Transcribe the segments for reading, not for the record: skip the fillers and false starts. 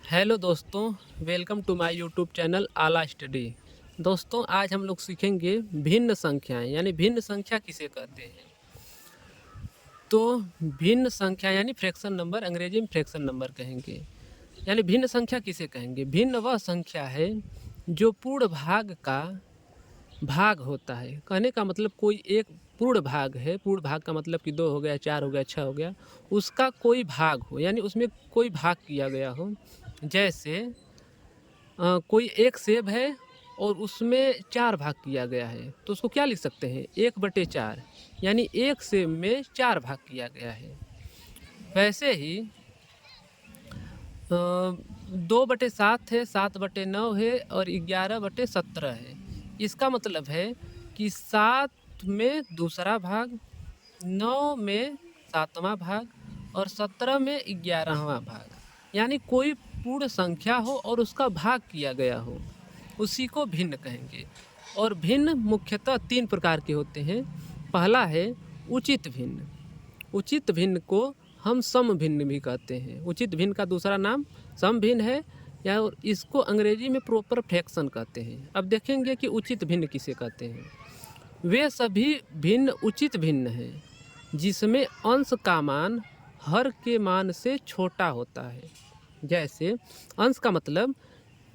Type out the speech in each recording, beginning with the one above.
Hello दोस्तों, welcome to my YouTube channel Aala study. दोस्तों, आज हम लोग सीखेंगे भिन्न संख्याएं यानी भिन्न संख्या किसे कहते हैं। तो भिन्न संख्या यानी फ्रैक्शन नंबर, अंग्रेजी में फ्रैक्शन नंबर कहेंगे। यानी भिन्न संख्या किसे कहेंगे? भिन्न वह संख्या है जो पूर्ण भाग का भाग होता है। कहने का मतलब कोई एक पूर्ण भाग है। पूर्ण भाग का मतलब कि 2 हो गया, 4 हो गया, 6 हो गया, उसका कोई भाग हो, यानी उसमें कोई भाग किया गया हो। जैसे कोई एक सेब है और उसमें 4 भाग किया गया है, तो उसको क्या लिख सकते हैं? 1/4, यानी एक सेब में 4 भाग किया गया है। वैसे ही 2/7 है, 7/9 है और 11/17 है। इसका मतलब है कि 7 में दूसरा भाग, 9 में 7वां भाग और 17 में 11वां भाग। यानी कोई पूर्ण संख्या हो और उसका भाग किया गया हो, उसी को भिन्न कहेंगे। और भिन्न मुख्यतः 3 प्रकार के होते हैं। पहला है उचित भिन्न। उचित भिन्न को हम सम भिन्न भी कहते हैं। उचित भिन्न का दूसरा नाम सम भिन्न है, या इसको अंग्रेजी में प्रॉपर फ्रैक्शन कहते हैं। अब देखेंगे कि उचित भिन्न किसे कहते हैं। वे सभी भिन्न उचित भिन्न हैं जिसमें अंश का मान हर के मान से छोटा होता है। जैसे अंश का मतलब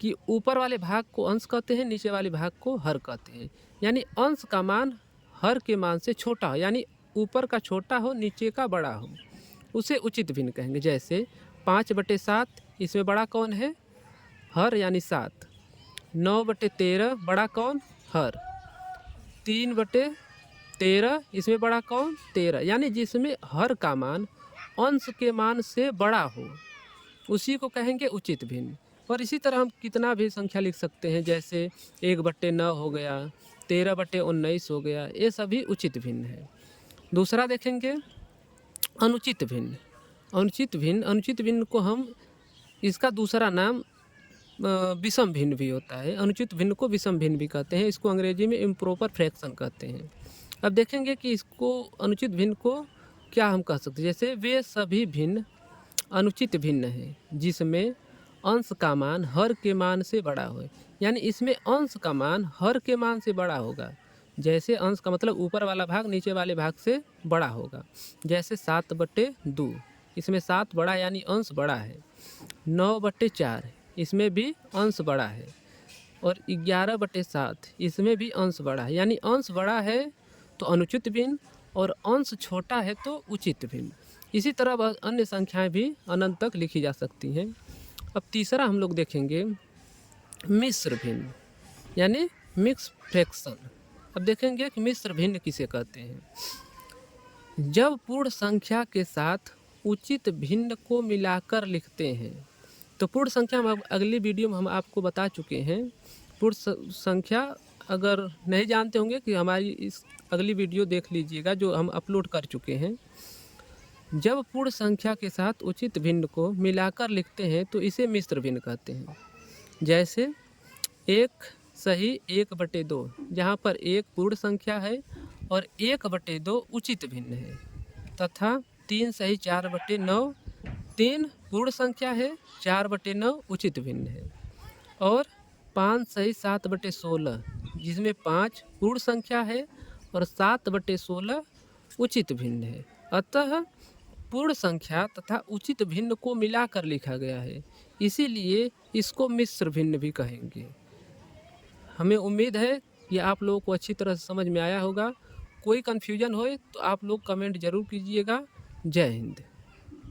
कि ऊपर वाले भाग को अंश कहते हैं, नीचे वाले भाग को हर कहते हैं। यानी अंश का मान हर के मान से छोटा हो, यानी ऊपर का छोटा हो, नीचे का बड़ा हो, उसे उचित भिन्न कहेंगे। जैसे 5/7, इसमें बड़ा कौन है? हर यानी 7। 9/13, बड़ा कौन? हर। 3/13, इसमें बड़ा कौन? 13। यानी जिसमें हर का मान अंश के मान से बड़ा हो, उसी को कहेंगे उचित भिन्न। और इसी तरह हम कितना भी संख्या लिख सकते हैं, जैसे 1/9 हो गया, 13/19 हो गया, ये सभी उचित भिन्न है। दूसरा देखेंगे अनुचित भिन्न। अनुचित भिन्न को हम, इसका दूसरा नाम विषम भिन्न भी होता है। अनुचित भिन्न को विषम भिन्न भी कहते हैं। इसको अंग्रेजी में इम्प्रॉपर फ्रैक्शन कहते हैं। अब देखेंगे कि इसको अनुचित भिन्न को क्या हम कह सकते हैं। जैसे वे सभी भिन्न अनुचित भिन्न है जिसमें अंश का मान हर के मान से बड़ा हो, यानी इसमें अंश का मान हर के मान से बड़ा होगा। जैसे अंश का मतलब ऊपर वाला भाग नीचे वाले भाग से बड़ा होगा। जैसे 7/2, इसमें 7 बड़ा यानी अंश बड़ा है। 9/4, इसमें भी अंश बड़ा है। और 11/7, इसमें भी अंश बड़ा है। यानी अंश बड़ा है तो अनुचित भिन्न और अंश छोटा है तो उचित भिन्न। इसी तरह अन्य संख्याएं भी अनंत तक लिखी जा सकती हैं। अब तीसरा हम लोग देखेंगे मिश्र भिन्न, यानी मिक्स फ्रैक्शन। अब देखेंगे कि मिश्र भिन्न किसे कहते हैं। जब पूर्ण संख्या के साथ उचित भिन्न को मिलाकर लिखते हैं, तो पूर्ण संख्या हम अगली वीडियो में हम आपको बता चुके हैं। पूर्ण संख्या अगर नहीं जानते होंगे कि हमारी इस अगली वीडियो देख लीजिएगा जो हम अपलोड कर चुके हैं। जब पूर्ण संख्या के साथ उचित भिन्न को मिलाकर लिखते हैं तो इसे मिश्र भिन्न कहते हैं। जैसे 1 सही 1/2, जहाँ पर 1 पूर्ण संख्या है और 1/2 उचित भिन्न है, तथा 3 सही 4/9, 3 पूर्ण संख्या है, 4/9 उचित भिन्न है। और 5 सही 7/16, जिसमें 5 पूर्ण संख्या है और 7/16 उचित भिन्न है। अतः पूर्ण संख्या तथा उचित भिन्न को मिलाकर लिखा गया है, इसीलिए इसको मिश्र भिन्न भी कहेंगे। हमें उम्मीद है कि आप लोगों को अच्छी तरह से समझ में आया होगा। कोई कन्फ्यूजन हो तो आप लोग कमेंट ज़रूर कीजिएगा। जय हिंद।